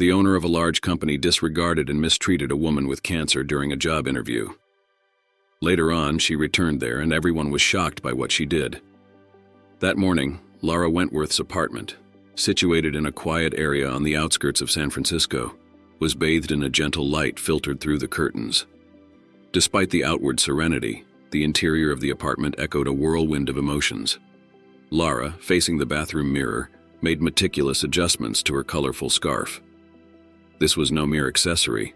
The owner of a large company disregarded and mistreated a woman with cancer during a job interview. Later on, she returned there and everyone was shocked by what she did. That morning, Laura Wentworth's apartment, situated in a quiet area on the outskirts of San Francisco, was bathed in a gentle light filtered through the curtains. Despite the outward serenity, the interior of the apartment echoed a whirlwind of emotions. Laura, facing the bathroom mirror, made meticulous adjustments to her colorful scarf. This was no mere accessory.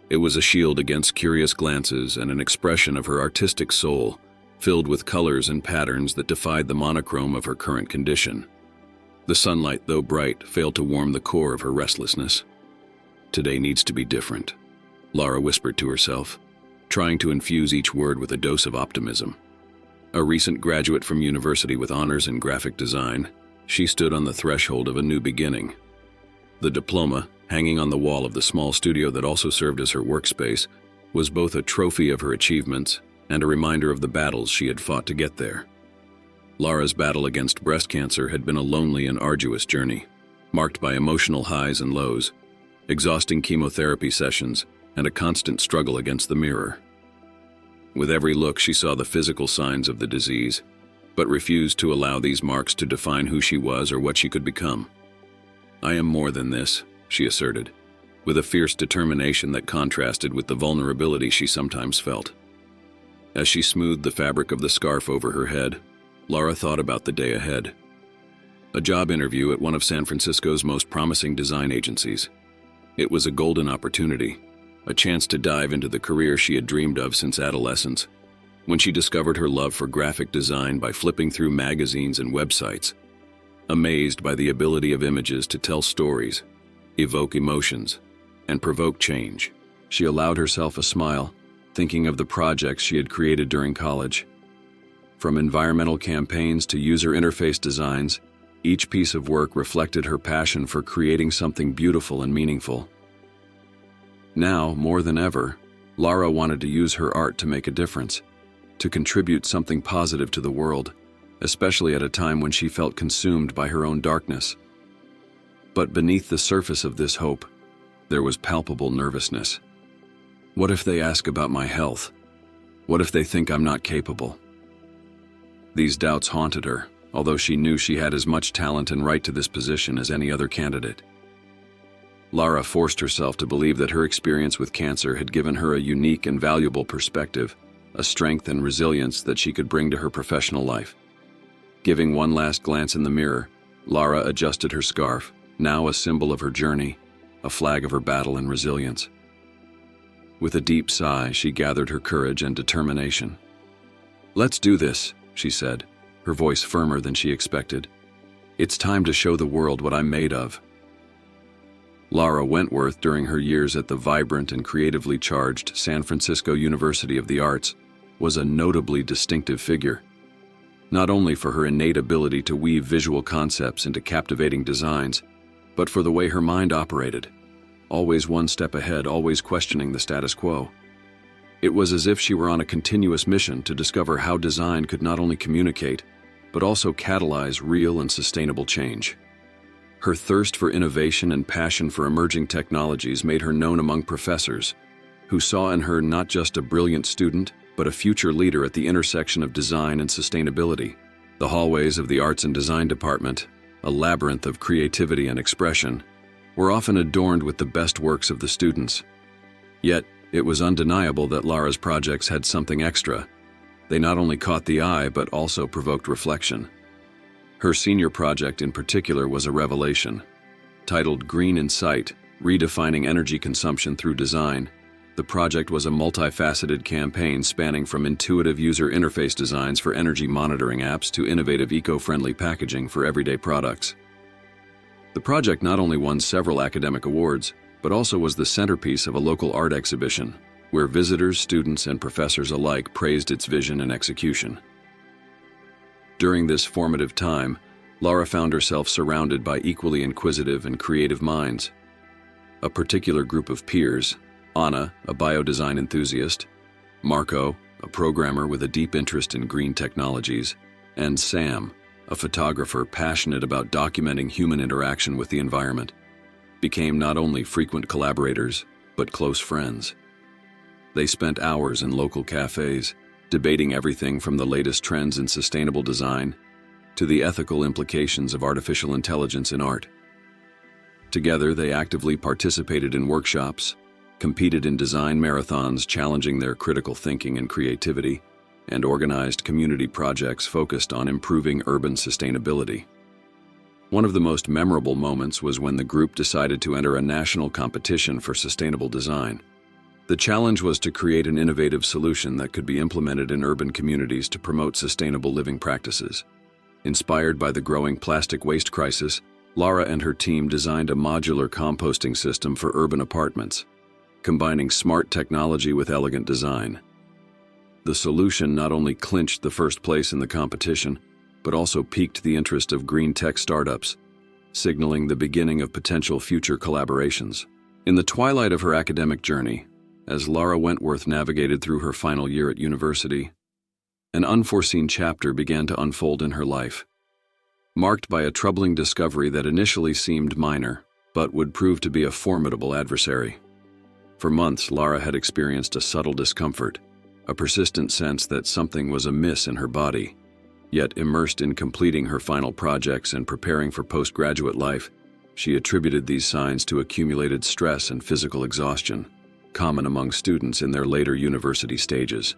It was a shield against curious glances and an expression of her artistic soul, filled with colors and patterns that defied the monochrome of her current condition. The sunlight, though bright, failed to warm the core of her restlessness. "Today needs to be different," Laura whispered to herself, trying to infuse each word with a dose of optimism. A recent graduate from university with honors in graphic design, she stood on the threshold of a new beginning. The diploma, hanging on the wall of the small studio that also served as her workspace, was both a trophy of her achievements and a reminder of the battles she had fought to get there. Laura's battle against breast cancer had been a lonely and arduous journey, marked by emotional highs and lows, exhausting chemotherapy sessions, and a constant struggle against the mirror. With every look, she saw the physical signs of the disease, but refused to allow these marks to define who she was or what she could become. "I am more than this," she asserted, with a fierce determination that contrasted with the vulnerability she sometimes felt. As she smoothed the fabric of the scarf over her head, Laura thought about the day ahead. A job interview at one of San Francisco's most promising design agencies. It was a golden opportunity, a chance to dive into the career she had dreamed of since adolescence, when she discovered her love for graphic design by flipping through magazines and websites. Amazed by the ability of images to tell stories, evoke emotions, and provoke change, she allowed herself a smile, thinking of the projects she had created during college. From environmental campaigns to user interface designs, each piece of work reflected her passion for creating something beautiful and meaningful. Now, more than ever, Laura wanted to use her art to make a difference, to contribute something positive to the world, especially at a time when she felt consumed by her own darkness. But beneath the surface of this hope, there was palpable nervousness. What if they ask about my health? What if they think I'm not capable? These doubts haunted her, although she knew she had as much talent and right to this position as any other candidate. Laura forced herself to believe that her experience with cancer had given her a unique and valuable perspective, a strength and resilience that she could bring to her professional life. Giving one last glance in the mirror, Laura adjusted her scarf, now a symbol of her journey, a flag of her battle and resilience. With a deep sigh, she gathered her courage and determination. "Let's do this," she said, her voice firmer than she expected. "It's time to show the world what I'm made of." Laura Wentworth, during her years at the vibrant and creatively charged San Francisco University of the Arts, was a notably distinctive figure. Not only for her innate ability to weave visual concepts into captivating designs, but for the way her mind operated, always one step ahead, always questioning the status quo. It was as if she were on a continuous mission to discover how design could not only communicate, but also catalyze real and sustainable change. Her thirst for innovation and passion for emerging technologies made her known among professors, who saw in her not just a brilliant student, but a future leader at the intersection of design and sustainability. The hallways of the Arts and Design Department, a labyrinth of creativity and expression, were often adorned with the best works of the students. Yet, it was undeniable that Laura's projects had something extra. They not only caught the eye, but also provoked reflection. Her senior project in particular was a revelation. Titled Green in Sight, Redefining Energy Consumption Through Design, the project was a multifaceted campaign spanning from intuitive user interface designs for energy monitoring apps to innovative eco-friendly packaging for everyday products. The project not only won several academic awards, but also was the centerpiece of a local art exhibition, where visitors, students, and professors alike praised its vision and execution. During this formative time, Laura found herself surrounded by equally inquisitive and creative minds. A particular group of peers, Anna, a biodesign enthusiast, Marco, a programmer with a deep interest in green technologies, and Sam, a photographer passionate about documenting human interaction with the environment. became not only frequent collaborators, but close friends. They spent hours in local cafes, debating everything from the latest trends in sustainable design to the ethical implications of artificial intelligence in art. Together, they actively participated in workshops, competed in design marathons challenging their critical thinking and creativity, and organized community projects focused on improving urban sustainability. One of the most memorable moments was when the group decided to enter a national competition for sustainable design. The challenge was to create an innovative solution that could be implemented in urban communities to promote sustainable living practices. Inspired by the growing plastic waste crisis, Lara and her team designed a modular composting system for urban apartments, combining smart technology with elegant design. The solution not only clinched the first place in the competition, but also piqued the interest of green tech startups, signaling the beginning of potential future collaborations. In the twilight of her academic journey, as Lara Wentworth navigated through her final year at university, an unforeseen chapter began to unfold in her life, marked by a troubling discovery that initially seemed minor, but would prove to be a formidable adversary. For months, Lara had experienced a subtle discomfort, a persistent sense that something was amiss in her body. Yet, immersed in completing her final projects and preparing for postgraduate life, she attributed these signs to accumulated stress and physical exhaustion, common among students in their later university stages.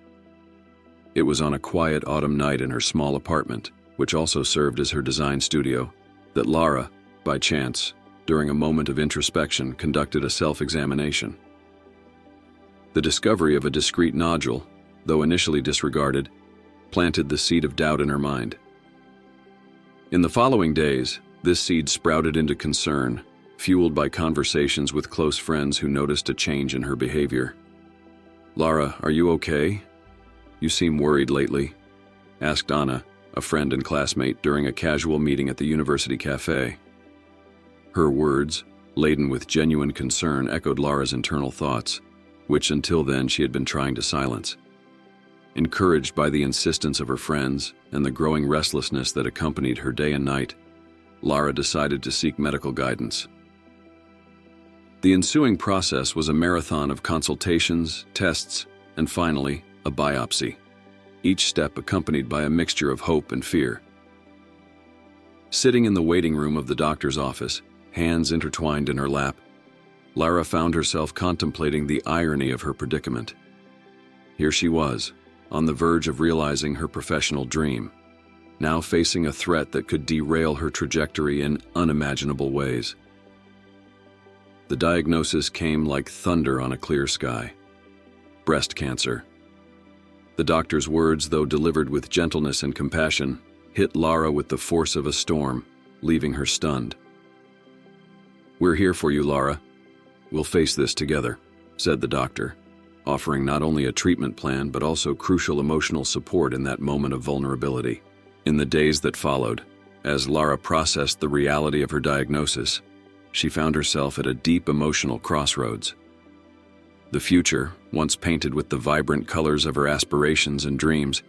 It was on a quiet autumn night in her small apartment, which also served as her design studio, that Lara, by chance, during a moment of introspection, conducted a self-examination. The discovery of a discrete nodule, though initially disregarded, planted the seed of doubt in her mind. In the following days, this seed sprouted into concern, fueled by conversations with close friends who noticed a change in her behavior. "Lara, are you okay? You seem worried lately," asked Anna, a friend and classmate, during a casual meeting at the university cafe. Her words, laden with genuine concern, echoed Lara's internal thoughts, which until then she had been trying to silence. Encouraged by the insistence of her friends and the growing restlessness that accompanied her day and night, Lara decided to seek medical guidance. The ensuing process was a marathon of consultations, tests, and finally, a biopsy, each step accompanied by a mixture of hope and fear. Sitting in the waiting room of the doctor's office, hands intertwined in her lap, Lara found herself contemplating the irony of her predicament. Here she was, on the verge of realizing her professional dream, now facing a threat that could derail her trajectory in unimaginable ways. The diagnosis came like thunder on a clear sky: breast cancer. The doctor's words, though delivered with gentleness and compassion, hit Lara with the force of a storm, leaving her stunned. "We're here for you, Lara. We'll face this together," said the doctor, offering not only a treatment plan but also crucial emotional support in that moment of vulnerability. In the days that followed, as Lara processed the reality of her diagnosis, she found herself at a deep emotional crossroads. The future, once painted with the vibrant colors of her aspirations and dreams,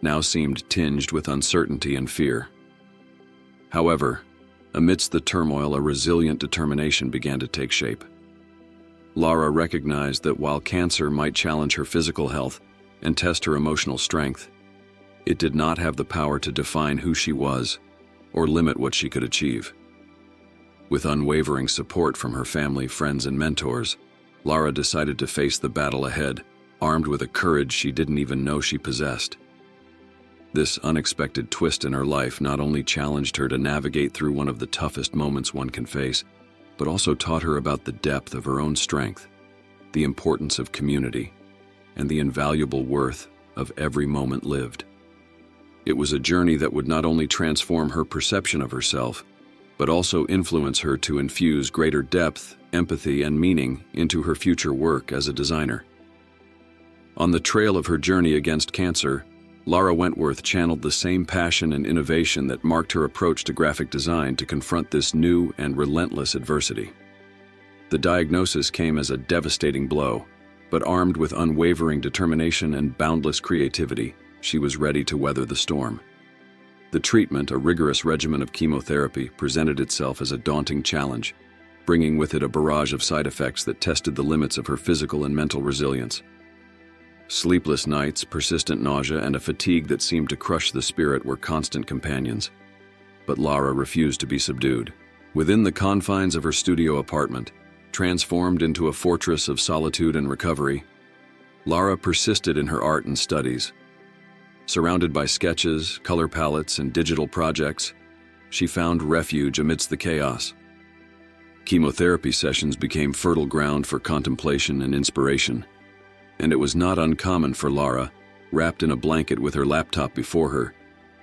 now seemed tinged with uncertainty and fear. However, amidst the turmoil, a resilient determination began to take shape. Lara recognized that while cancer might challenge her physical health and test her emotional strength, it did not have the power to define who she was or limit what she could achieve. With unwavering support from her family, friends, and mentors, Lara decided to face the battle ahead, armed with a courage she didn't even know she possessed. This unexpected twist in her life not only challenged her to navigate through one of the toughest moments one can face, but also taught her about the depth of her own strength, the importance of community, and the invaluable worth of every moment lived. It was a journey that would not only transform her perception of herself, but also influence her to infuse greater depth, empathy, and meaning into her future work as a designer. On the trail of her journey against cancer, Lara Wentworth channeled the same passion and innovation that marked her approach to graphic design to confront this new and relentless adversity. The diagnosis came as a devastating blow, but armed with unwavering determination and boundless creativity, she was ready to weather the storm. The treatment, a rigorous regimen of chemotherapy, presented itself as a daunting challenge, bringing with it a barrage of side effects that tested the limits of her physical and mental resilience. Sleepless nights, persistent nausea, and a fatigue that seemed to crush the spirit were constant companions. But Lara refused to be subdued. Within the confines of her studio apartment, transformed into a fortress of solitude and recovery, Lara persisted in her art and studies. Surrounded by sketches, color palettes, and digital projects, she found refuge amidst the chaos. Chemotherapy sessions became fertile ground for contemplation and inspiration, and it was not uncommon for Lara, wrapped in a blanket with her laptop before her,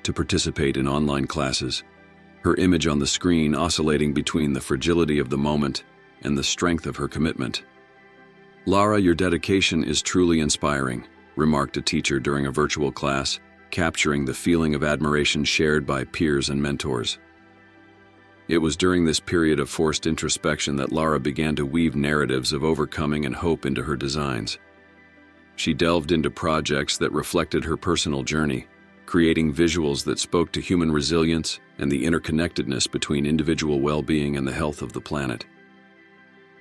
to participate in online classes, her image on the screen oscillating between the fragility of the moment and the strength of her commitment. "Lara, your dedication is truly inspiring," remarked a teacher during a virtual class, capturing the feeling of admiration shared by peers and mentors. It was during this period of forced introspection that Lara began to weave narratives of overcoming and hope into her designs. She delved into projects that reflected her personal journey, creating visuals that spoke to human resilience and the interconnectedness between individual well-being and the health of the planet.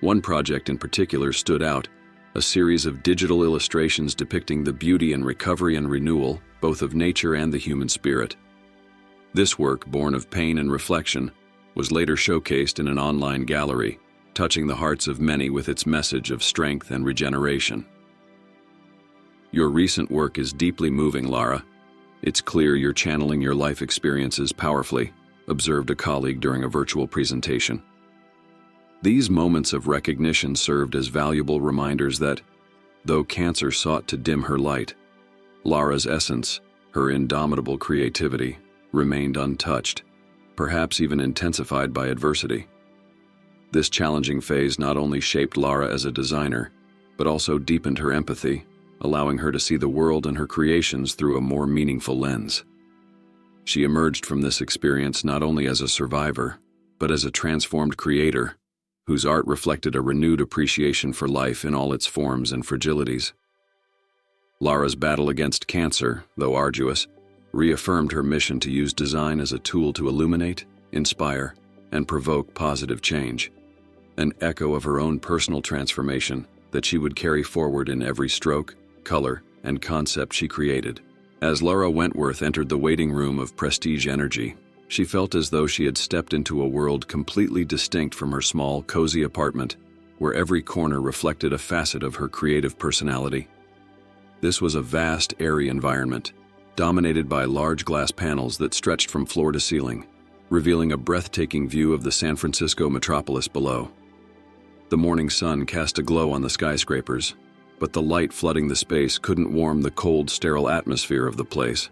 One project in particular stood out, a series of digital illustrations depicting the beauty and recovery and renewal, both of nature and the human spirit. This work, born of pain and reflection, was later showcased in an online gallery, touching the hearts of many with its message of strength and regeneration. "Your recent work is deeply moving, Lara. It's clear you're channeling your life experiences powerfully," observed a colleague during a virtual presentation. These moments of recognition served as valuable reminders that, though cancer sought to dim her light, Lara's essence, her indomitable creativity, remained untouched, perhaps even intensified by adversity. This challenging phase not only shaped Lara as a designer, but also deepened her empathy, allowing her to see the world and her creations through a more meaningful lens. She emerged from this experience not only as a survivor, but as a transformed creator, whose art reflected a renewed appreciation for life in all its forms and fragilities. Lara's battle against cancer, though arduous, reaffirmed her mission to use design as a tool to illuminate, inspire, and provoke positive change, an echo of her own personal transformation that she would carry forward in every stroke, color, and concept she created. As Lara Wentworth entered the waiting room of Prestige Energy, she felt as though she had stepped into a world completely distinct from her small, cozy apartment, where every corner reflected a facet of her creative personality. This was a vast, airy environment, dominated by large glass panels that stretched from floor to ceiling, revealing a breathtaking view of the San Francisco metropolis below. The morning sun cast a glow on the skyscrapers, but the light flooding the space couldn't warm the cold, sterile atmosphere of the place.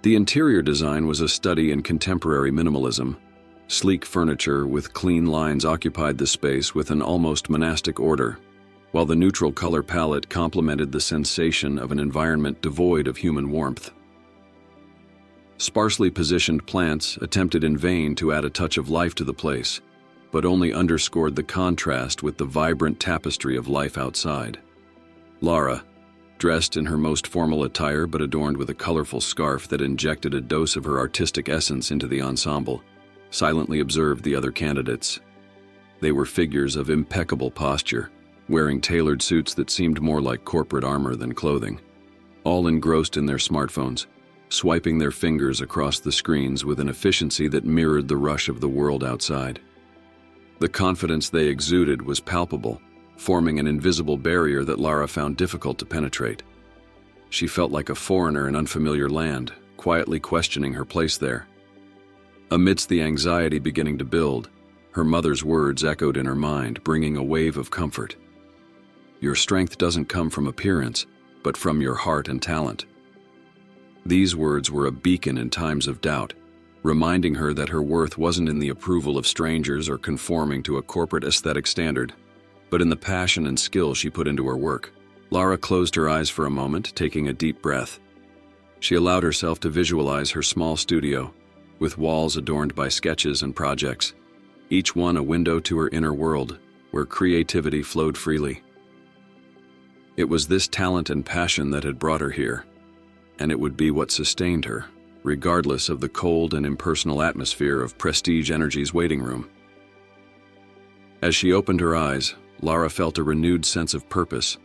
The interior design was a study in contemporary minimalism. Sleek furniture with clean lines occupied the space with an almost monastic order, while the neutral color palette complemented the sensation of an environment devoid of human warmth. Sparsely positioned plants attempted in vain to add a touch of life to the place, but only underscored the contrast with the vibrant tapestry of life outside. Lara, dressed in her most formal attire but adorned with a colorful scarf that injected a dose of her artistic essence into the ensemble, silently observed the other candidates. They were figures of impeccable posture, wearing tailored suits that seemed more like corporate armor than clothing, all engrossed in their smartphones, swiping their fingers across the screens with an efficiency that mirrored the rush of the world outside. The confidence they exuded was palpable, forming an invisible barrier that Lara found difficult to penetrate. She felt like a foreigner in unfamiliar land, quietly questioning her place there. Amidst the anxiety beginning to build, her mother's words echoed in her mind, bringing a wave of comfort. "Your strength doesn't come from appearance, but from your heart and talent." These words were a beacon in times of doubt, reminding her that her worth wasn't in the approval of strangers or conforming to a corporate aesthetic standard, but in the passion and skill she put into her work. Lara closed her eyes for a moment, taking a deep breath. She allowed herself to visualize her small studio, with walls adorned by sketches and projects, each one a window to her inner world, where creativity flowed freely. It was this talent and passion that had brought her here, and it would be what sustained her, regardless of the cold and impersonal atmosphere of Prestige Energy's waiting room. As she opened her eyes, Lara felt a renewed sense of purpose.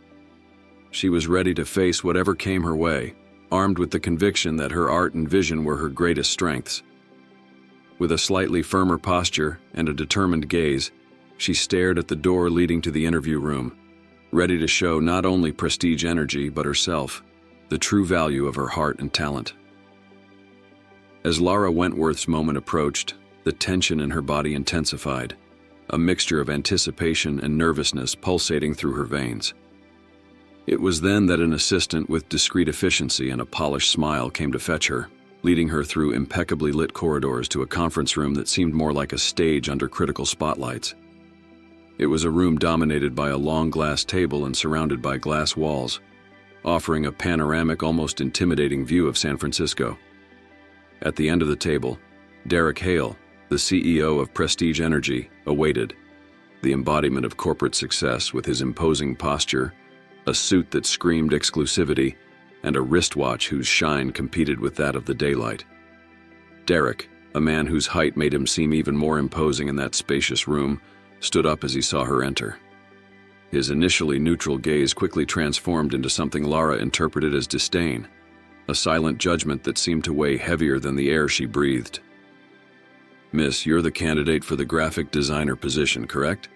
She was ready to face whatever came her way, armed with the conviction that her art and vision were her greatest strengths. With a slightly firmer posture and a determined gaze, she stared at the door leading to the interview room, ready to show not only Prestige Energy but herself the true value of her heart and talent. As Lara Wentworth's moment approached, the tension in her body intensified, a mixture of anticipation and nervousness pulsating through her veins. It was then that an assistant with discreet efficiency and a polished smile came to fetch her, leading her through impeccably lit corridors to a conference room that seemed more like a stage under critical spotlights. It was a room dominated by a long glass table and surrounded by glass walls, offering a panoramic, almost intimidating view of San Francisco. At the end of the table, Derek Hale, the CEO of Prestige Energy, awaited, the embodiment of corporate success with his imposing posture, a suit that screamed exclusivity, and a wristwatch whose shine competed with that of the daylight. Derek, a man whose height made him seem even more imposing in that spacious room, stood up as he saw her enter. His initially neutral gaze quickly transformed into something Lara interpreted as disdain, a silent judgment that seemed to weigh heavier than the air she breathed. "Miss, you're the candidate for the graphic designer position, correct?"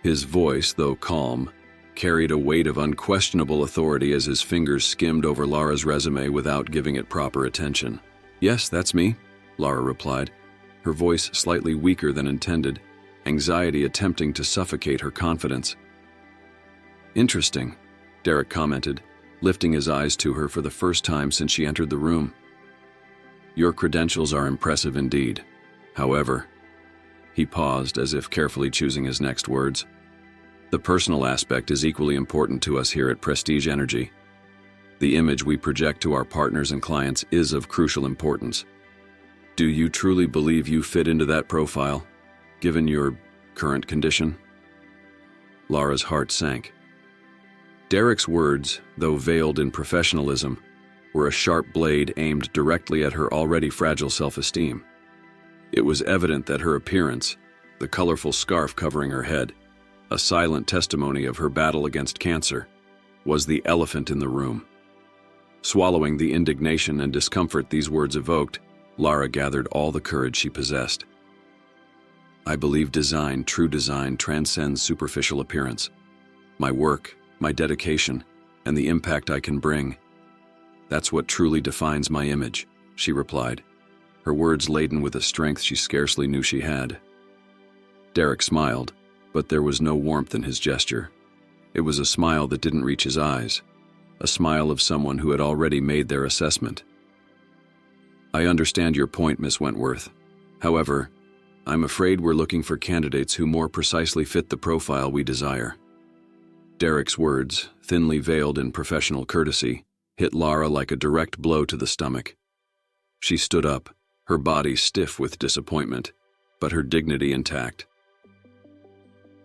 His voice, though calm, carried a weight of unquestionable authority as his fingers skimmed over Lara's resume without giving it proper attention. "Yes, that's me," Lara replied, her voice slightly weaker than intended, anxiety attempting to suffocate her confidence. "Interesting," Derek commented, lifting his eyes to her for the first time since she entered the room. "Your credentials are impressive indeed. However," he paused as if carefully choosing his next words, "the personal aspect is equally important to us here at Prestige Energy. The image we project to our partners and clients is of crucial importance. Do you truly believe you fit into that profile, given your current condition?" Lara's heart sank. Derek's words, though veiled in professionalism, were a sharp blade aimed directly at her already fragile self-esteem. It was evident that her appearance, the colorful scarf covering her head, a silent testimony of her battle against cancer, was the elephant in the room. Swallowing the indignation and discomfort these words evoked, Lara gathered all the courage she possessed. "I believe design, true design, transcends superficial appearance. My work, my dedication, and the impact I can bring. That's what truly defines my image," she replied, her words laden with a strength she scarcely knew she had. Derek smiled, but there was no warmth in his gesture. It was a smile that didn't reach his eyes, a smile of someone who had already made their assessment. "I understand your point, Miss Wentworth. However, I'm afraid we're looking for candidates who more precisely fit the profile we desire." Derek's words, thinly veiled in professional courtesy, hit Lara like a direct blow to the stomach. She stood up, her body stiff with disappointment, but her dignity intact.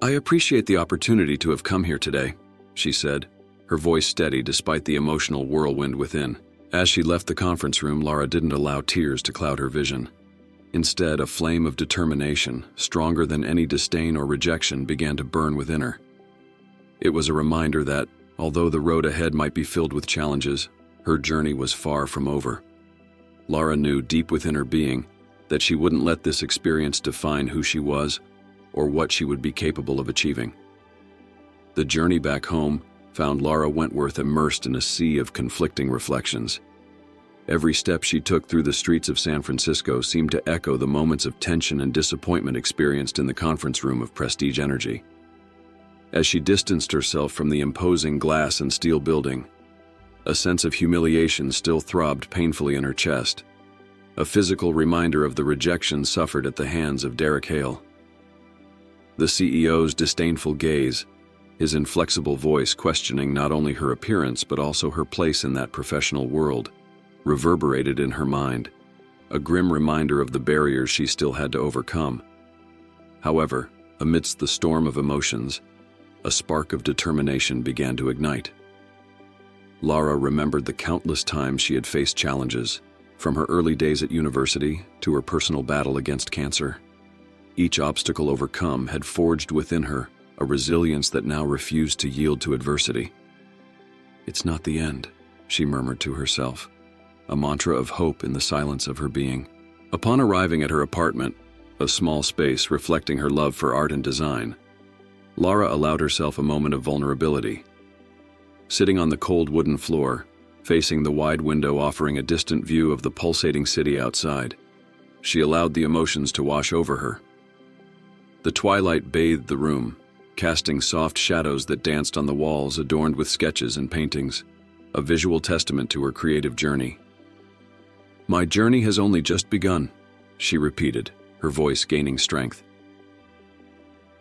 "I appreciate the opportunity to have come here today," she said, her voice steady despite the emotional whirlwind within. As she left the conference room, Lara didn't allow tears to cloud her vision. Instead, a flame of determination, stronger than any disdain or rejection, began to burn within her. It was a reminder that, although the road ahead might be filled with challenges, her journey was far from over. Lara knew deep within her being that she wouldn't let this experience define who she was or what she would be capable of achieving. The journey back home found Lara Wentworth immersed in a sea of conflicting reflections. Every step she took through the streets of San Francisco seemed to echo the moments of tension and disappointment experienced in the conference room of Prestige Energy. As she distanced herself from the imposing glass and steel building, a sense of humiliation still throbbed painfully in her chest, a physical reminder of the rejection suffered at the hands of Derek Hale. The CEO's disdainful gaze, his inflexible voice questioning not only her appearance but also her place in that professional world, reverberated in her mind, a grim reminder of the barriers she still had to overcome. However, amidst the storm of emotions, a spark of determination began to ignite. Lara remembered the countless times she had faced challenges, from her early days at university to her personal battle against cancer. Each obstacle overcome had forged within her a resilience that now refused to yield to adversity. "It's not the end," she murmured to herself, a mantra of hope in the silence of her being. Upon arriving at her apartment, a small space reflecting her love for art and design, Lara allowed herself a moment of vulnerability. Sitting on the cold wooden floor, facing the wide window offering a distant view of the pulsating city outside, she allowed the emotions to wash over her. The twilight bathed the room, casting soft shadows that danced on the walls adorned with sketches and paintings, a visual testament to her creative journey. "My journey has only just begun," she repeated, her voice gaining strength.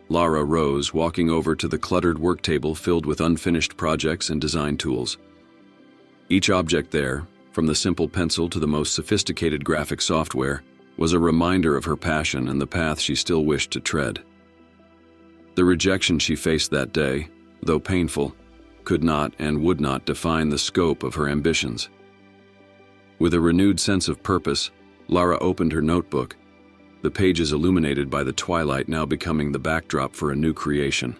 Lara rose, walking over to the cluttered work table filled with unfinished projects and design tools. Each object there, from the simple pencil to the most sophisticated graphic software, was a reminder of her passion and the path she still wished to tread. The rejection she faced that day, though painful, could not and would not define the scope of her ambitions. With a renewed sense of purpose, Lara opened her notebook, the pages illuminated by the twilight now becoming the backdrop for a new creation.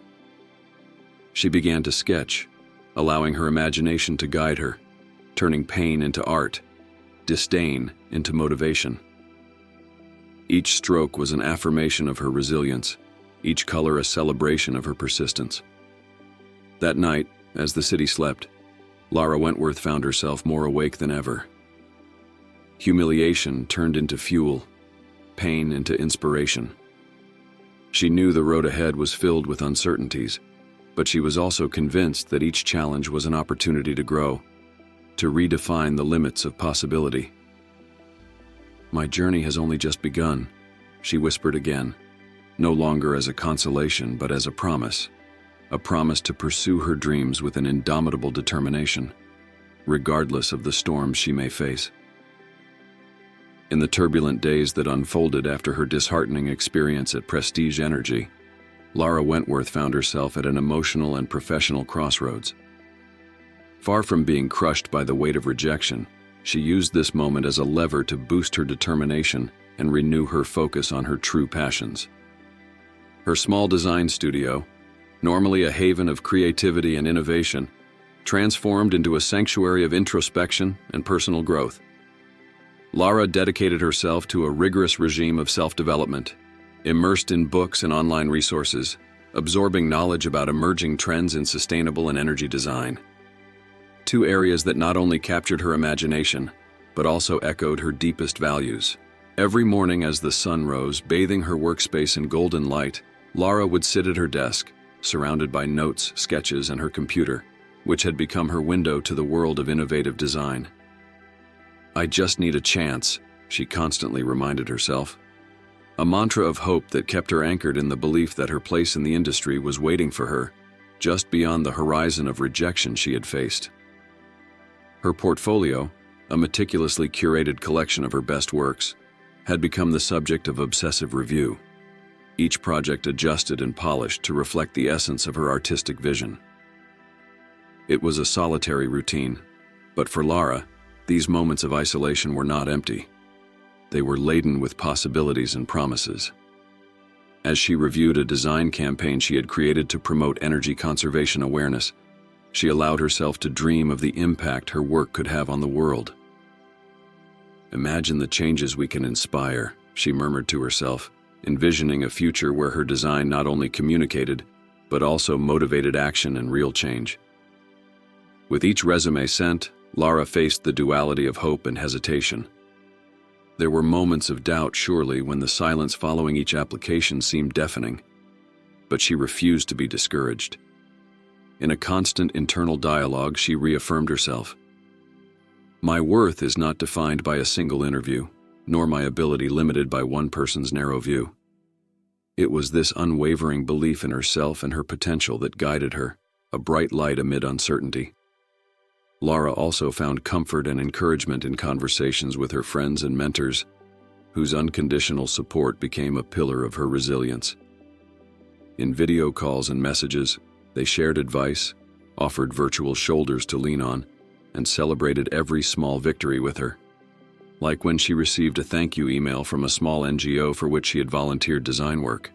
She began to sketch, allowing her imagination to guide her, turning pain into art, disdain into motivation. Each stroke was an affirmation of her resilience, each color a celebration of her persistence. That night, as the city slept, Lara Wentworth found herself more awake than ever. Humiliation turned into fuel, pain into inspiration. She knew the road ahead was filled with uncertainties, but she was also convinced that each challenge was an opportunity to grow, to redefine the limits of possibility. "My journey has only just begun," she whispered again, no longer as a consolation but as a promise to pursue her dreams with an indomitable determination, regardless of the storms she may face. In the turbulent days that unfolded after her disheartening experience at Prestige Energy, Lara Wentworth found herself at an emotional and professional crossroads. Far from being crushed by the weight of rejection, she used this moment as a lever to boost her determination and renew her focus on her true passions. Her small design studio, normally a haven of creativity and innovation, transformed into a sanctuary of introspection and personal growth. Lara dedicated herself to a rigorous regime of self-development, immersed in books and online resources, absorbing knowledge about emerging trends in sustainable and energy design. Two areas that not only captured her imagination, but also echoed her deepest values. Every morning as the sun rose, bathing her workspace in golden light, Lara would sit at her desk, surrounded by notes, sketches, and her computer, which had become her window to the world of innovative design. "I just need a chance," she constantly reminded herself, a mantra of hope that kept her anchored in the belief that her place in the industry was waiting for her, just beyond the horizon of rejection she had faced. Her portfolio, a meticulously curated collection of her best works, had become the subject of obsessive review, each project adjusted and polished to reflect the essence of her artistic vision. It was a solitary routine, but for Lara, these moments of isolation were not empty. They were laden with possibilities and promises. As she reviewed a design campaign she had created to promote energy conservation awareness, she allowed herself to dream of the impact her work could have on the world. "Imagine the changes we can inspire," she murmured to herself, envisioning a future where her design not only communicated, but also motivated action and real change. With each resume sent, Lara faced the duality of hope and hesitation. There were moments of doubt, surely, when the silence following each application seemed deafening, but she refused to be discouraged. In a constant internal dialogue, she reaffirmed herself. "My worth is not defined by a single interview, nor my ability limited by one person's narrow view." It was this unwavering belief in herself and her potential that guided her, a bright light amid uncertainty. Lara also found comfort and encouragement in conversations with her friends and mentors, whose unconditional support became a pillar of her resilience. In video calls and messages, they shared advice, offered virtual shoulders to lean on, and celebrated every small victory with her. like when she received a thank you email from a small NGO for which she had volunteered design work.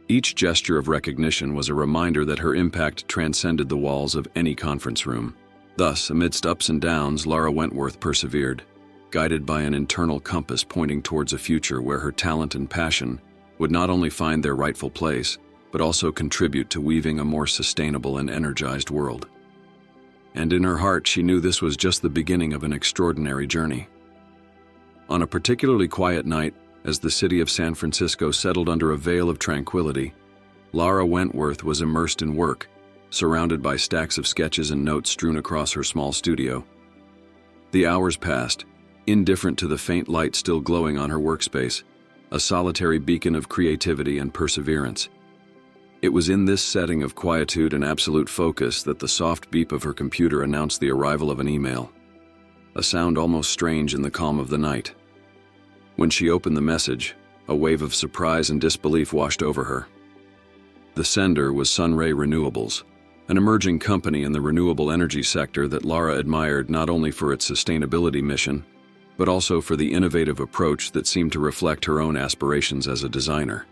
Each gesture of recognition was a reminder that her impact transcended the walls of any conference room. Thus, amidst ups and downs, Lara Wentworth persevered, guided by an internal compass pointing towards a future where her talent and passion would not only find their rightful place, but also contribute to weaving a more sustainable and energized world. And in her heart, she knew this was just the beginning of an extraordinary journey. On a particularly quiet night, as the city of San Francisco settled under a veil of tranquility, Lara Wentworth was immersed in work, surrounded by stacks of sketches and notes strewn across her small studio. The hours passed, indifferent to the faint light still glowing on her workspace, a solitary beacon of creativity and perseverance. It was in this setting of quietude and absolute focus that the soft beep of her computer announced the arrival of an email, a sound almost strange in the calm of the night. When she opened the message, a wave of surprise and disbelief washed over her. The sender was Sunray Renewables, an emerging company in the renewable energy sector that Lara admired not only for its sustainability mission, but also for the innovative approach that seemed to reflect her own aspirations as a designer.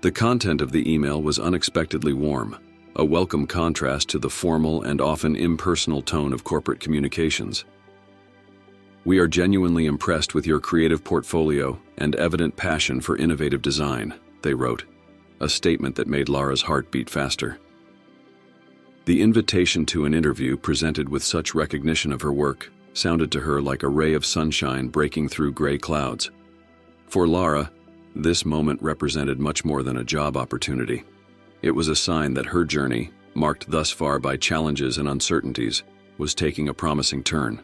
The content of the email was unexpectedly warm, a welcome contrast to the formal and often impersonal tone of corporate communications. "We are genuinely impressed with your creative portfolio and evident passion for innovative design," they wrote, a statement that made Lara's heart beat faster. The invitation to an interview presented with such recognition of her work sounded to her like a ray of sunshine breaking through gray clouds. For Lara, this moment represented much more than a job opportunity. It was a sign that her journey, marked thus far by challenges and uncertainties, was taking a promising turn.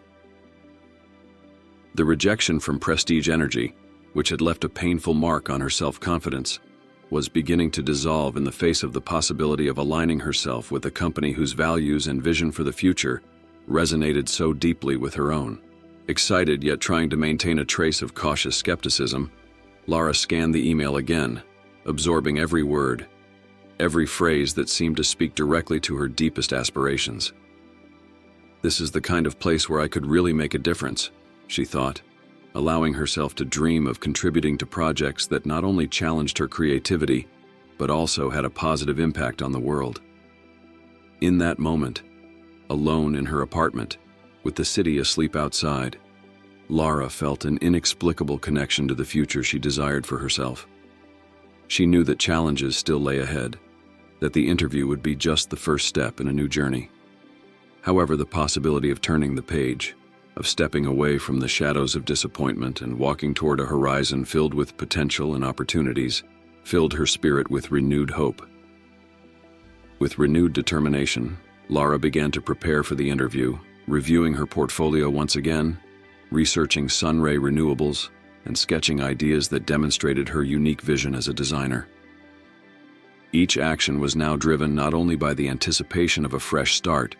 The rejection from Prestige Energy, which had left a painful mark on her self-confidence, was beginning to dissolve in the face of the possibility of aligning herself with a company whose values and vision for the future resonated so deeply with her own. Excited yet trying to maintain a trace of cautious skepticism, Lara scanned the email again, absorbing every word, every phrase that seemed to speak directly to her deepest aspirations. "This is the kind of place where I could really make a difference," she thought, allowing herself to dream of contributing to projects that not only challenged her creativity, but also had a positive impact on the world. In that moment, alone in her apartment, with the city asleep outside, Lara felt an inexplicable connection to the future she desired for herself. She knew that challenges still lay ahead, that the interview would be just the first step in a new journey. However, the possibility of turning the page, of stepping away from the shadows of disappointment and walking toward a horizon filled with potential and opportunities, filled her spirit with renewed hope. With renewed determination, Lara began to prepare for the interview, reviewing her portfolio once again, researching Sunray Renewables, and sketching ideas that demonstrated her unique vision as a designer. Each action was now driven not only by the anticipation of a fresh start,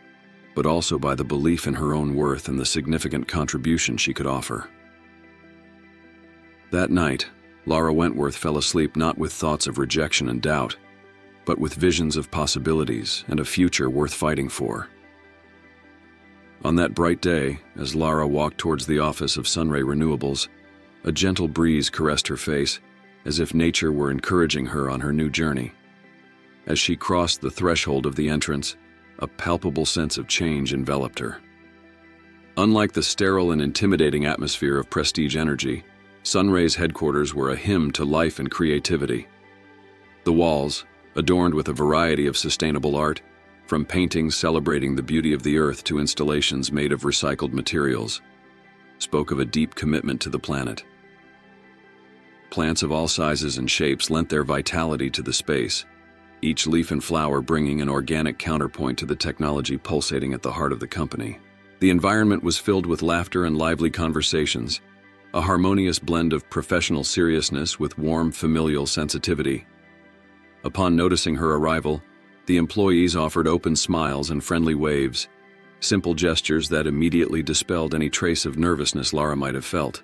but also by the belief in her own worth and the significant contribution she could offer. That night, Lara Wentworth fell asleep not with thoughts of rejection and doubt, but with visions of possibilities and a future worth fighting for. On that bright day, as Lara walked towards the office of Sunray Renewables, a gentle breeze caressed her face, as if nature were encouraging her on her new journey. As she crossed the threshold of the entrance, a palpable sense of change enveloped her. Unlike the sterile and intimidating atmosphere of Prestige Energy, Sunray's headquarters were a hymn to life and creativity. The walls, adorned with a variety of sustainable art, from paintings celebrating the beauty of the earth to installations made of recycled materials, spoke of a deep commitment to the planet. Plants of all sizes and shapes lent their vitality to the space, each leaf and flower bringing an organic counterpoint to the technology pulsating at the heart of the company. The environment was filled with laughter and lively conversations, a harmonious blend of professional seriousness with warm familial sensitivity. Upon noticing her arrival, the employees offered open smiles and friendly waves, simple gestures that immediately dispelled any trace of nervousness Lara might have felt.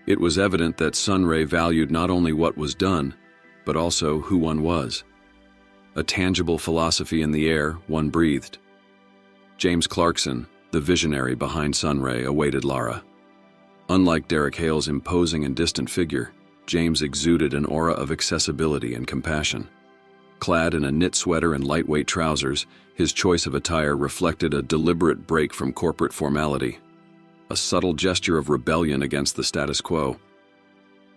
It was evident that Sunray valued not only what was done, but also who one was. A tangible philosophy in the air one breathed. James Clarkson, the visionary behind Sunray, awaited Lara, Unlike Derek Hale's imposing and distant figure, James exuded an aura of accessibility and compassion. Clad in a knit sweater and lightweight trousers, his choice of attire reflected a deliberate break from corporate formality, a subtle gesture of rebellion against the status quo.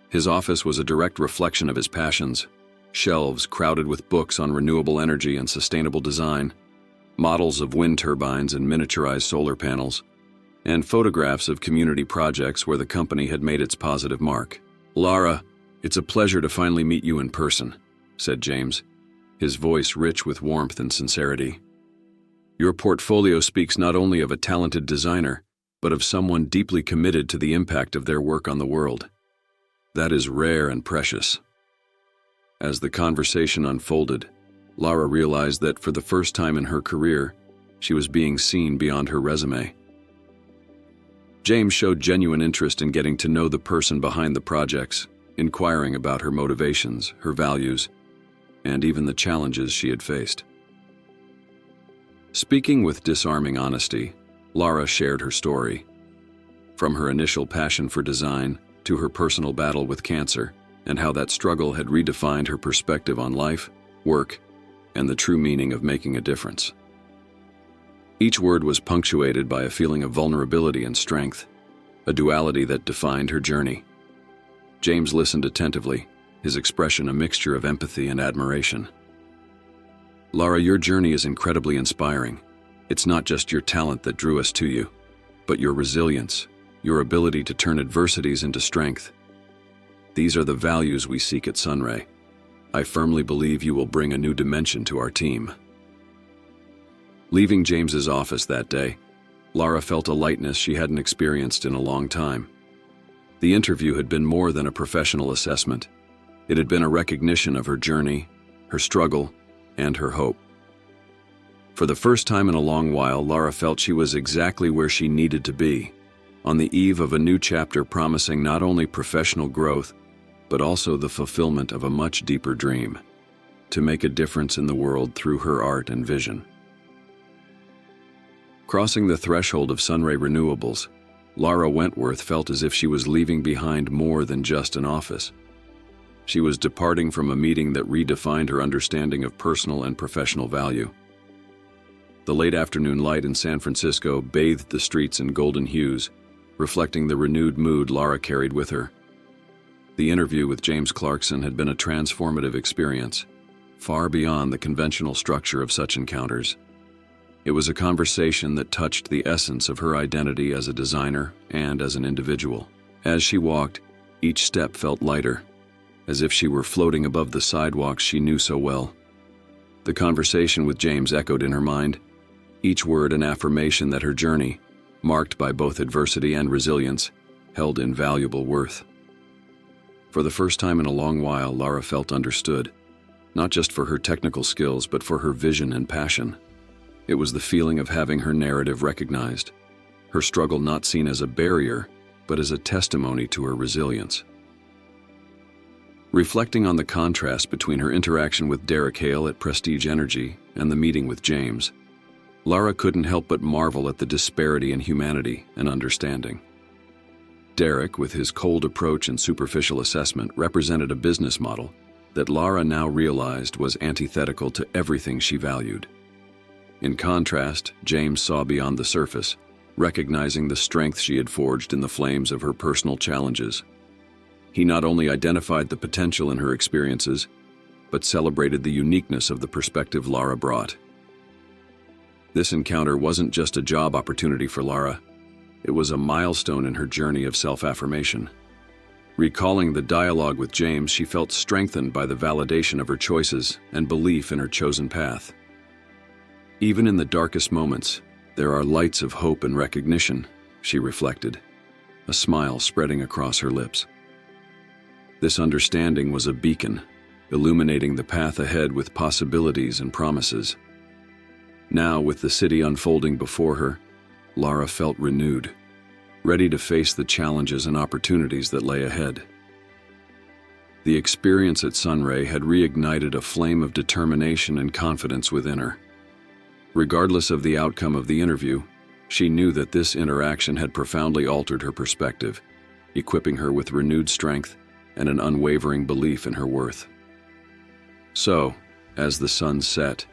His office was a direct reflection of his passions: shelves crowded with books on renewable energy and sustainable design, models of wind turbines and miniaturized solar panels, and photographs of community projects where the company had made its positive mark. "Lara, it's a pleasure to finally meet you in person," said James, his voice rich with warmth and sincerity. "Your portfolio speaks not only of a talented designer, but of someone deeply committed to the impact of their work on the world. That is rare and precious." As the conversation unfolded, Lara realized that for the first time in her career, she was being seen beyond her resume. James showed genuine interest in getting to know the person behind the projects, inquiring about her motivations, her values, and even the challenges she had faced. Speaking with disarming honesty, Lara shared her story. From her initial passion for design to her personal battle with cancer, and how that struggle had redefined her perspective on life, work, and the true meaning of making a difference. Each word was punctuated by a feeling of vulnerability and strength, a duality that defined her journey. James listened attentively, his expression a mixture of empathy and admiration. "Lara, your journey is incredibly inspiring. It's not just your talent that drew us to you, but your resilience, your ability to turn adversities into strength. These are the values we seek at Sunray. I firmly believe you will bring a new dimension to our team." Leaving James's office that day, Lara felt a lightness she hadn't experienced in a long time. The interview had been more than a professional assessment. It had been a recognition of her journey, her struggle, and her hope. For the first time in a long while, Lara felt she was exactly where she needed to be, on the eve of a new chapter promising not only professional growth, but also the fulfillment of a much deeper dream: to make a difference in the world through her art and vision. Crossing the threshold of Sunray Renewables, Lara Wentworth felt as if she was leaving behind more than just an office. She was departing from a meeting that redefined her understanding of personal and professional value. The late afternoon light in San Francisco bathed the streets in golden hues, reflecting the renewed mood Lara carried with her. The interview with James Clarkson had been a transformative experience, far beyond the conventional structure of such encounters. It was a conversation that touched the essence of her identity as a designer and as an individual. As she walked, each step felt lighter, as if she were floating above the sidewalks she knew so well. The conversation with James echoed in her mind, each word an affirmation that her journey, marked by both adversity and resilience, held invaluable worth. For the first time in a long while, Lara felt understood, not just for her technical skills, but for her vision and passion. It was the feeling of having her narrative recognized, her struggle not seen as a barrier, but as a testimony to her resilience. Reflecting on the contrast between her interaction with Derek Hale at Prestige Energy and the meeting with James, Lara couldn't help but marvel at the disparity in humanity and understanding. Derek, with his cold approach and superficial assessment, represented a business model that Lara now realized was antithetical to everything she valued. In contrast, James saw beyond the surface, recognizing the strength she had forged in the flames of her personal challenges. He not only identified the potential in her experiences, but celebrated the uniqueness of the perspective Lara brought. This encounter wasn't just a job opportunity for Lara, it was a milestone in her journey of self-affirmation. Recalling the dialogue with James, she felt strengthened by the validation of her choices and belief in her chosen path. Even in the darkest moments, there are lights of hope and recognition, she reflected, a smile spreading across her lips. This understanding was a beacon, illuminating the path ahead with possibilities and promises. Now, with the city unfolding before her, Lara felt renewed, ready to face the challenges and opportunities that lay ahead. The experience at Sunray had reignited a flame of determination and confidence within her. Regardless of the outcome of the interview, she knew that this interaction had profoundly altered her perspective, equipping her with renewed strength and an unwavering belief in her worth. So, as the sun set,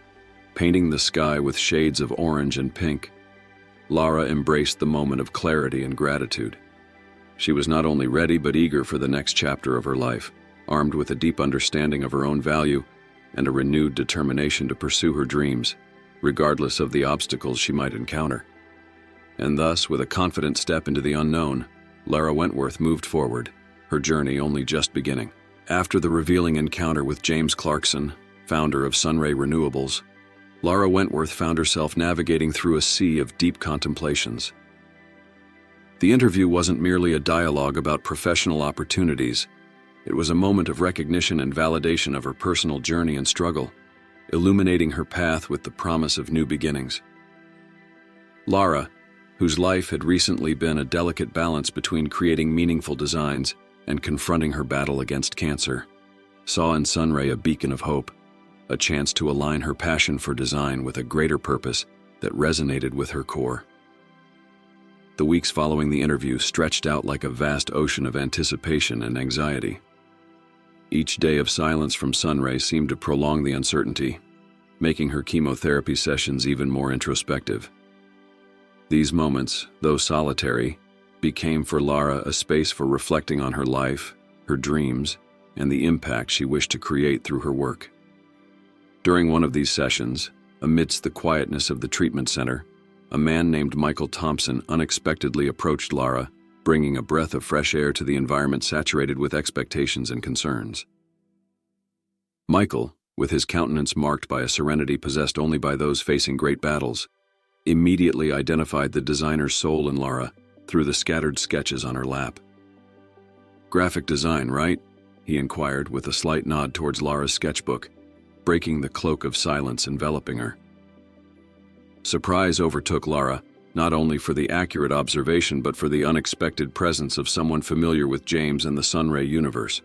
painting the sky with shades of orange and pink, Lara embraced the moment of clarity and gratitude. She was not only ready but eager for the next chapter of her life, armed with a deep understanding of her own value and a renewed determination to pursue her dreams, regardless of the obstacles she might encounter. And thus, with a confident step into the unknown, Lara Wentworth moved forward, her journey only just beginning. After the revealing encounter with James Clarkson, founder of Sunray Renewables, Lara Wentworth found herself navigating through a sea of deep contemplations. The interview wasn't merely a dialogue about professional opportunities. It was a moment of recognition and validation of her personal journey and struggle, illuminating her path with the promise of new beginnings. Lara, whose life had recently been a delicate balance between creating meaningful designs and confronting her battle against cancer, saw in Sunray a beacon of hope, a chance to align her passion for design with a greater purpose that resonated with her core. The weeks following the interview stretched out like a vast ocean of anticipation and anxiety. Each day of silence from Sunray seemed to prolong the uncertainty, making her chemotherapy sessions even more introspective. These moments, though solitary, became for Lara a space for reflecting on her life, her dreams, and the impact she wished to create through her work. During one of these sessions, amidst the quietness of the treatment center, a man named Michael Thompson unexpectedly approached Lara, bringing a breath of fresh air to the environment saturated with expectations and concerns. Michael, with his countenance marked by a serenity possessed only by those facing great battles, immediately identified the designer's soul in Lara through the scattered sketches on her lap. "Graphic design, right?" he inquired with a slight nod towards Lara's sketchbook, breaking the cloak of silence enveloping her. Surprise overtook Lara, not only for the accurate observation but for the unexpected presence of someone familiar with James and the Sunray universe.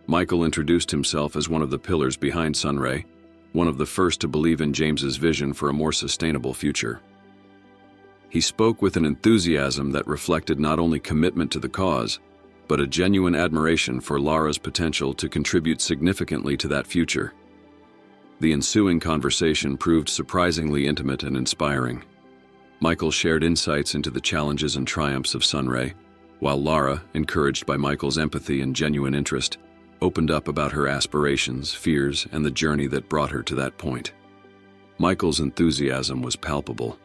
Michael introduced himself as one of the pillars behind Sunray, one of the first to believe in James's vision for a more sustainable future. He spoke with an enthusiasm that reflected not only commitment to the cause, but a genuine admiration for Lara's potential to contribute significantly to that future. The ensuing conversation proved surprisingly intimate and inspiring. Michael shared insights into the challenges and triumphs of Sunray, while Lara, encouraged by Michael's empathy and genuine interest, opened up about her aspirations, fears, and the journey that brought her to that point. Michael's enthusiasm was palpable,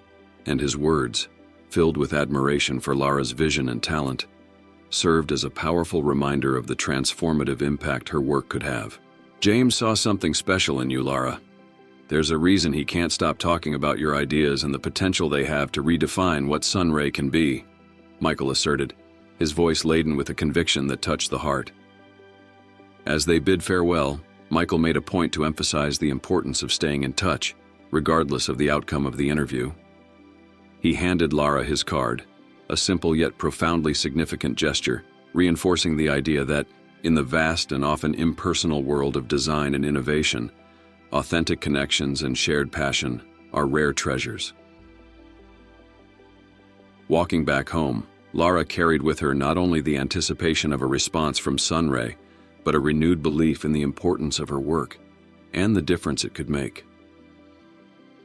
and his words, filled with admiration for Lara's vision and talent, served as a powerful reminder of the transformative impact her work could have. "James saw something special in you, Lara. There's a reason he can't stop talking about your ideas and the potential they have to redefine what Sunray can be," Michael asserted, his voice laden with a conviction that touched the heart. As they bid farewell, Michael made a point to emphasize the importance of staying in touch, regardless of the outcome of the interview. He handed Lara his card, a simple yet profoundly significant gesture, reinforcing the idea that, in the vast and often impersonal world of design and innovation, authentic connections and shared passion are rare treasures. Walking back home, Lara carried with her not only the anticipation of a response from Sunray, but a renewed belief in the importance of her work and the difference it could make.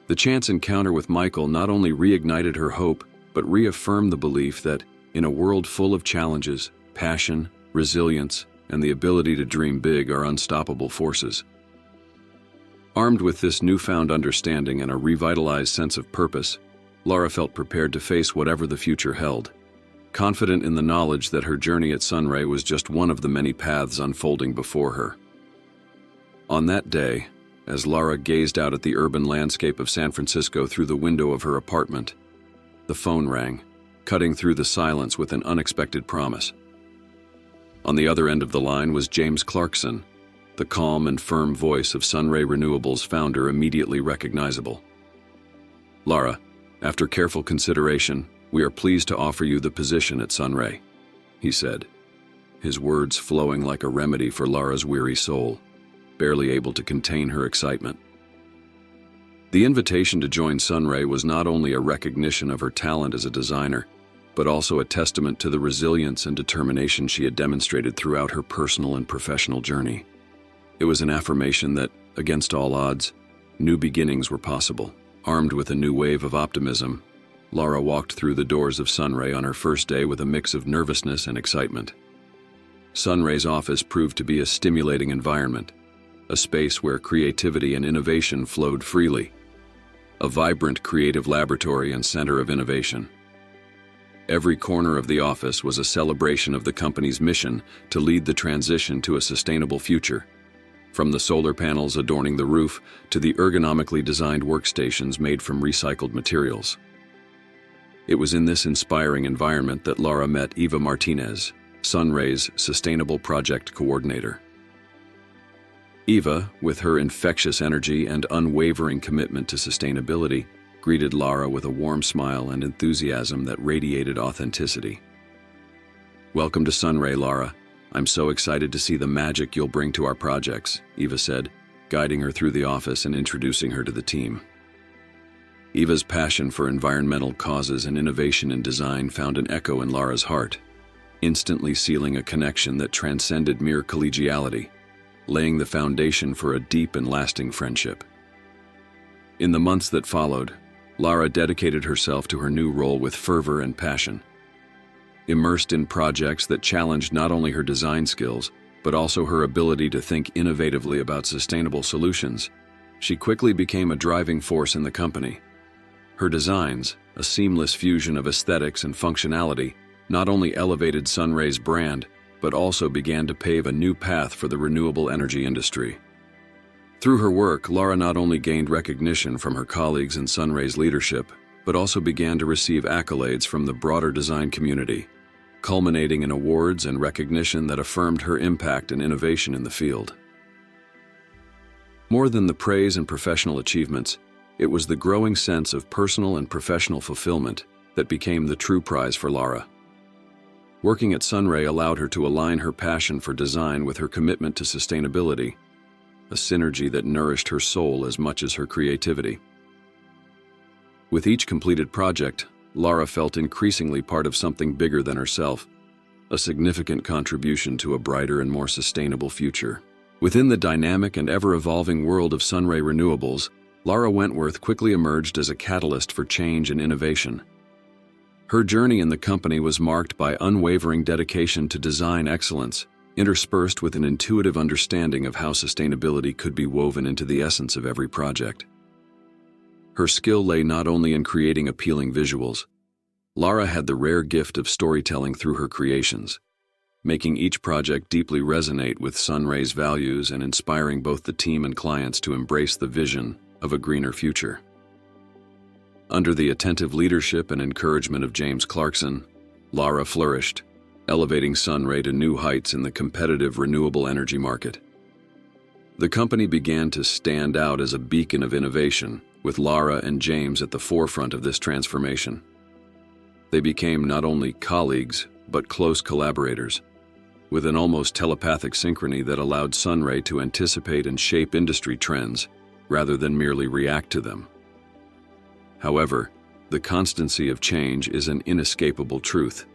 The chance encounter with Michael not only reignited her hope, but reaffirmed the belief that, in a world full of challenges, passion, resilience, and the ability to dream big are unstoppable forces. Armed with this newfound understanding and a revitalized sense of purpose, Lara felt prepared to face whatever the future held, confident in the knowledge that her journey at Sunray was just one of the many paths unfolding before her. On that day, as Lara gazed out at the urban landscape of San Francisco through the window of her apartment, the phone rang, cutting through the silence with an unexpected promise. On the other end of the line was James Clarkson, the calm and firm voice of Sunray Renewables founder immediately recognizable. "Lara, after careful consideration, we are pleased to offer you the position at Sunray," he said, his words flowing like a remedy for Lara's weary soul, barely able to contain her excitement. The invitation to join Sunray was not only a recognition of her talent as a designer, but also a testament to the resilience and determination she had demonstrated throughout her personal and professional journey. It was an affirmation that, against all odds, new beginnings were possible. Armed with a new wave of optimism, Lara walked through the doors of Sunray on her first day with a mix of nervousness and excitement. Sunray's office proved to be a stimulating environment, a space where creativity and innovation flowed freely, a vibrant creative laboratory and center of innovation. Every corner of the office was a celebration of the company's mission to lead the transition to a sustainable future, from the solar panels adorning the roof to the ergonomically designed workstations made from recycled materials. It was in this inspiring environment that Lara met Eva Martinez, Sunray's Sustainable Project Coordinator. Eva, with her infectious energy and unwavering commitment to sustainability, greeted Lara with a warm smile and enthusiasm that radiated authenticity. "Welcome to Sunray, Lara. I'm so excited to see the magic you'll bring to our projects," Eva said, guiding her through the office and introducing her to the team. Eva's passion for environmental causes and innovation in design found an echo in Lara's heart, instantly sealing a connection that transcended mere collegiality, laying the foundation for a deep and lasting friendship. In the months that followed, Lara dedicated herself to her new role with fervor and passion. Immersed in projects that challenged not only her design skills, but also her ability to think innovatively about sustainable solutions, she quickly became a driving force in the company. Her designs, a seamless fusion of aesthetics and functionality, not only elevated Sunray's brand, but also began to pave a new path for the renewable energy industry. Through her work, Lara not only gained recognition from her colleagues in Sunray's leadership, but also began to receive accolades from the broader design community, culminating in awards and recognition that affirmed her impact and innovation in the field. More than the praise and professional achievements, it was the growing sense of personal and professional fulfillment that became the true prize for Lara. Working at Sunray allowed her to align her passion for design with her commitment to sustainability, a synergy that nourished her soul as much as her creativity. With each completed project, Lara felt increasingly part of something bigger than herself, a significant contribution to a brighter and more sustainable future. Within the dynamic and ever-evolving world of Sunray Renewables, Lara Wentworth quickly emerged as a catalyst for change and innovation. Her journey in the company was marked by unwavering dedication to design excellence, interspersed with an intuitive understanding of how sustainability could be woven into the essence of every project. Her skill lay not only in creating appealing visuals. Lara had the rare gift of storytelling through her creations, making each project deeply resonate with Sunray's values and inspiring both the team and clients to embrace the vision of a greener future. Under the attentive leadership and encouragement of James Clarkson, Lara flourished, elevating Sunray to new heights in the competitive renewable energy market. The company began to stand out as a beacon of innovation, with Lara and James at the forefront of this transformation. They became not only colleagues, but close collaborators, with an almost telepathic synchrony that allowed Sunray to anticipate and shape industry trends, rather than merely react to them. However, the constancy of change is an inescapable truth,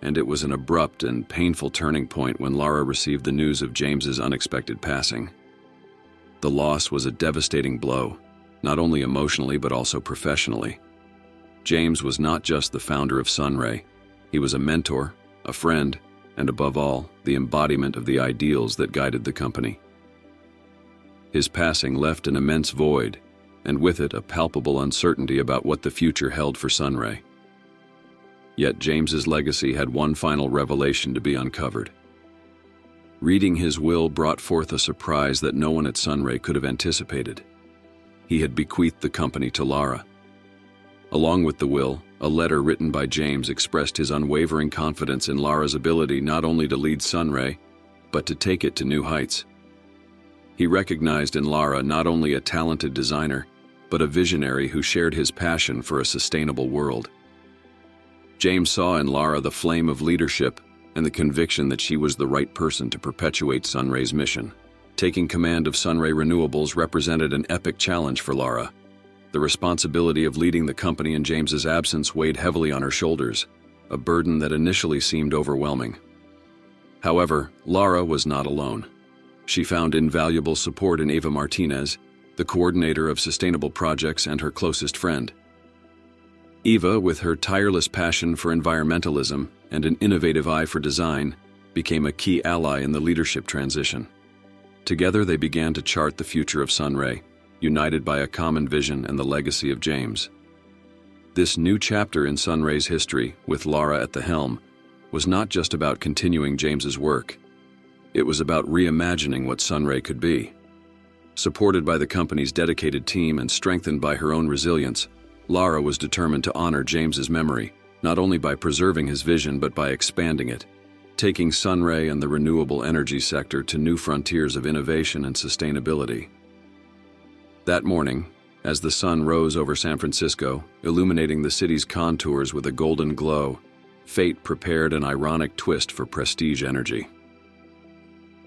and it was an abrupt and painful turning point when Lara received the news of James's unexpected passing. The loss was a devastating blow, not only emotionally but also professionally. James was not just the founder of Sunray. He was a mentor, a friend, and above all, the embodiment of the ideals that guided the company. His passing left an immense void, and with it a palpable uncertainty about what the future held for Sunray. Yet James's legacy had one final revelation to be uncovered. Reading his will brought forth a surprise that no one at Sunray could have anticipated. He had bequeathed the company to Lara. Along with the will, a letter written by James expressed his unwavering confidence in Lara's ability not only to lead Sunray, but to take it to new heights. He recognized in Lara not only a talented designer, but a visionary who shared his passion for a sustainable world. James saw in Lara the flame of leadership and the conviction that she was the right person to perpetuate Sunray's mission. Taking command of Sunray Renewables represented an epic challenge for Lara. The responsibility of leading the company in James's absence weighed heavily on her shoulders, a burden that initially seemed overwhelming. However, Lara was not alone. She found invaluable support in Eva Martinez, the coordinator of sustainable projects and her closest friend. Eva, with her tireless passion for environmentalism and an innovative eye for design, became a key ally in the leadership transition. Together they began to chart the future of Sunray, united by a common vision and the legacy of James. This new chapter in Sunray's history, with Lara at the helm, was not just about continuing James's work. It was about reimagining what Sunray could be. Supported by the company's dedicated team and strengthened by her own resilience, Lara was determined to honor James's memory, not only by preserving his vision but by expanding it, taking Sunray and the renewable energy sector to new frontiers of innovation and sustainability. That morning, as the sun rose over San Francisco, illuminating the city's contours with a golden glow, fate prepared an ironic twist for Prestige Energy.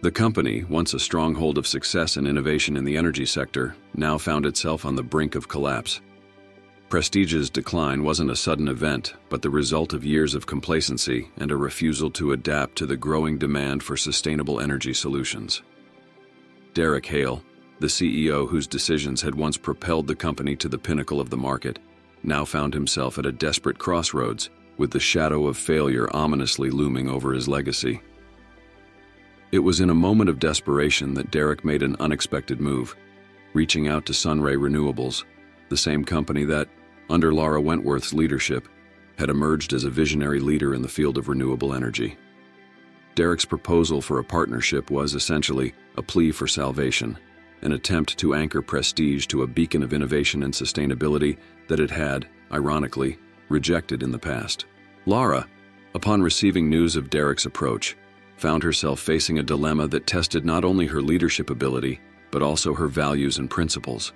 The company, once a stronghold of success and innovation in the energy sector, now found itself on the brink of collapse. Prestige's decline wasn't a sudden event, but the result of years of complacency and a refusal to adapt to the growing demand for sustainable energy solutions. Derek Hale, the CEO whose decisions had once propelled the company to the pinnacle of the market, now found himself at a desperate crossroads, with the shadow of failure ominously looming over his legacy. It was in a moment of desperation that Derek made an unexpected move, reaching out to Sunray Renewables, the same company that, under Lara Wentworth's leadership, had emerged as a visionary leader in the field of renewable energy. Derek's proposal for a partnership was essentially a plea for salvation, an attempt to anchor Prestige to a beacon of innovation and sustainability that it had, ironically, rejected in the past. Lara, upon receiving news of Derek's approach, found herself facing a dilemma that tested not only her leadership ability, but also her values and principles.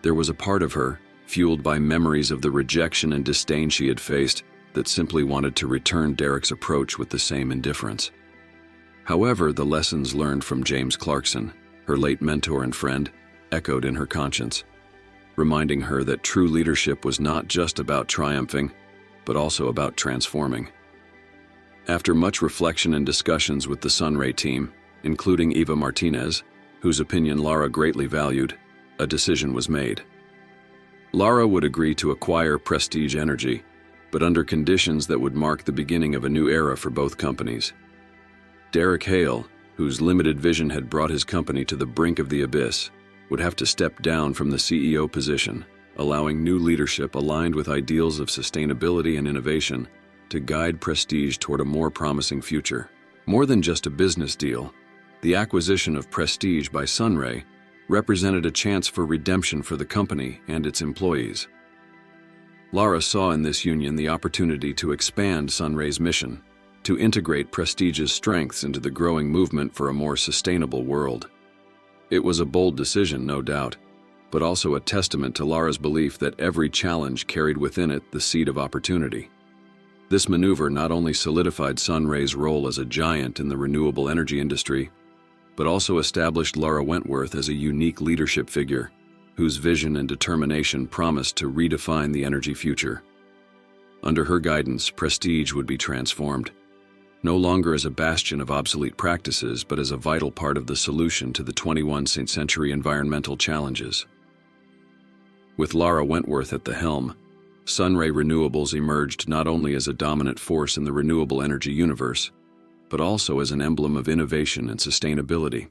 There was a part of her, fueled by memories of the rejection and disdain she had faced, that simply wanted to return Derek's approach with the same indifference. However, the lessons learned from James Clarkson, her late mentor and friend, echoed in her conscience, reminding her that true leadership was not just about triumphing, but also about transforming. After much reflection and discussions with the Sunray team, including Eva Martinez, whose opinion Lara greatly valued, a decision was made. Lara would agree to acquire Prestige Energy, but under conditions that would mark the beginning of a new era for both companies. Derek Hale, whose limited vision had brought his company to the brink of the abyss, would have to step down from the CEO position, allowing new leadership aligned with ideals of sustainability and innovation to guide Prestige toward a more promising future. More than just a business deal, the acquisition of Prestige by Sunray represented a chance for redemption for the company and its employees. Lara saw in this union the opportunity to expand Sunray's mission, to integrate Prestige's strengths into the growing movement for a more sustainable world. It was a bold decision, no doubt, but also a testament to Lara's belief that every challenge carried within it the seed of opportunity. This maneuver not only solidified Sunray's role as a giant in the renewable energy industry, but also established Lara Wentworth as a unique leadership figure, whose vision and determination promised to redefine the energy future. Under her guidance, Prestige would be transformed, no longer as a bastion of obsolete practices, but as a vital part of the solution to the 21st century environmental challenges. With Lara Wentworth at the helm, Sunray Renewables emerged not only as a dominant force in the renewable energy universe, but also as an emblem of innovation and sustainability.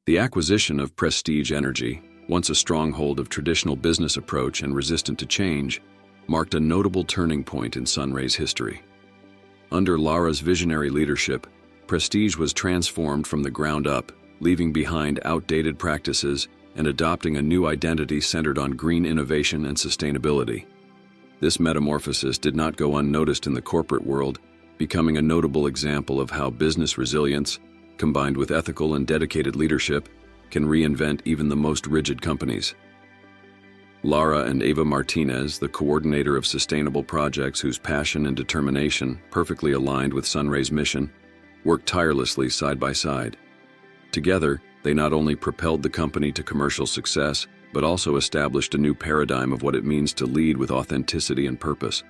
The acquisition of Prestige Energy, once a stronghold of traditional business approach and resistant to change, marked a notable turning point in Sunray's history. Under Lara's visionary leadership, Prestige was transformed from the ground up, leaving behind outdated practices and adopting a new identity centered on green innovation and sustainability. This metamorphosis did not go unnoticed in the corporate world, becoming a notable example of how business resilience, combined with ethical and dedicated leadership, can reinvent even the most rigid companies. Lara and Eva Martinez, the coordinator of sustainable projects whose passion and determination perfectly aligned with Sunray's mission, worked tirelessly side by side. Together, they not only propelled the company to commercial success, but also established a new paradigm of what it means to lead with authenticity and purpose.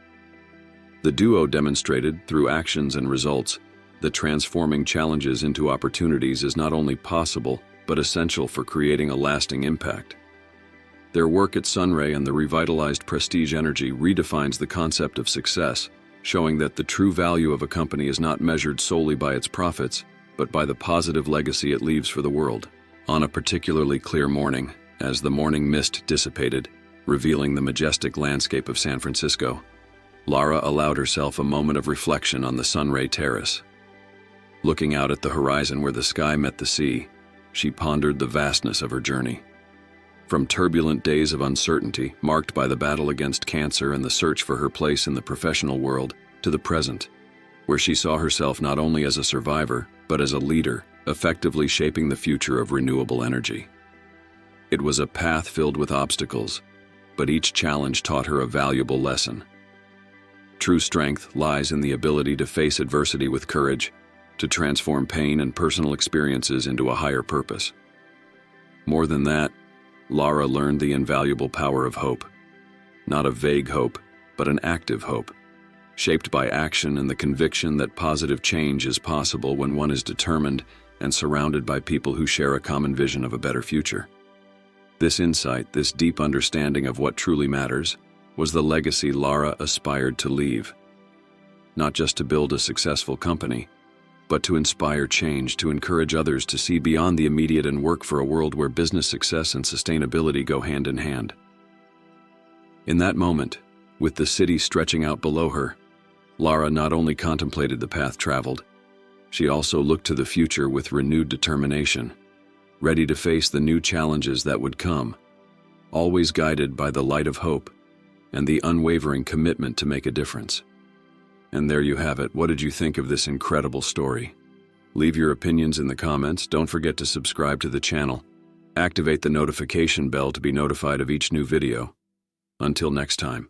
The duo demonstrated, through actions and results, that transforming challenges into opportunities is not only possible, but essential for creating a lasting impact. Their work at Sunray and the revitalized Prestige Energy redefines the concept of success, showing that the true value of a company is not measured solely by its profits, but by the positive legacy it leaves for the world. On a particularly clear morning, as the morning mist dissipated, revealing the majestic landscape of San Francisco, Lara allowed herself a moment of reflection on the Sunray Terrace. Looking out at the horizon where the sky met the sea, she pondered the vastness of her journey. From turbulent days of uncertainty, marked by the battle against cancer and the search for her place in the professional world, to the present, where she saw herself not only as a survivor, but as a leader, effectively shaping the future of renewable energy. It was a path filled with obstacles, but each challenge taught her a valuable lesson. True strength lies in the ability to face adversity with courage, to transform pain and personal experiences into a higher purpose. More than that, Lara learned the invaluable power of hope. Not a vague hope, but an active hope, shaped by action and the conviction that positive change is possible when one is determined and surrounded by people who share a common vision of a better future. This insight, this deep understanding of what truly matters, was the legacy Lara aspired to leave. Not just to build a successful company, but to inspire change, to encourage others to see beyond the immediate and work for a world where business success and sustainability go hand in hand. In that moment, with the city stretching out below her, Lara not only contemplated the path traveled, she also looked to the future with renewed determination, ready to face the new challenges that would come, always guided by the light of hope and the unwavering commitment to make a difference. And there you have it. What did you think of this incredible story? Leave your opinions in the comments. Don't forget to subscribe to the channel. Activate the notification bell to be notified of each new video. Until next time.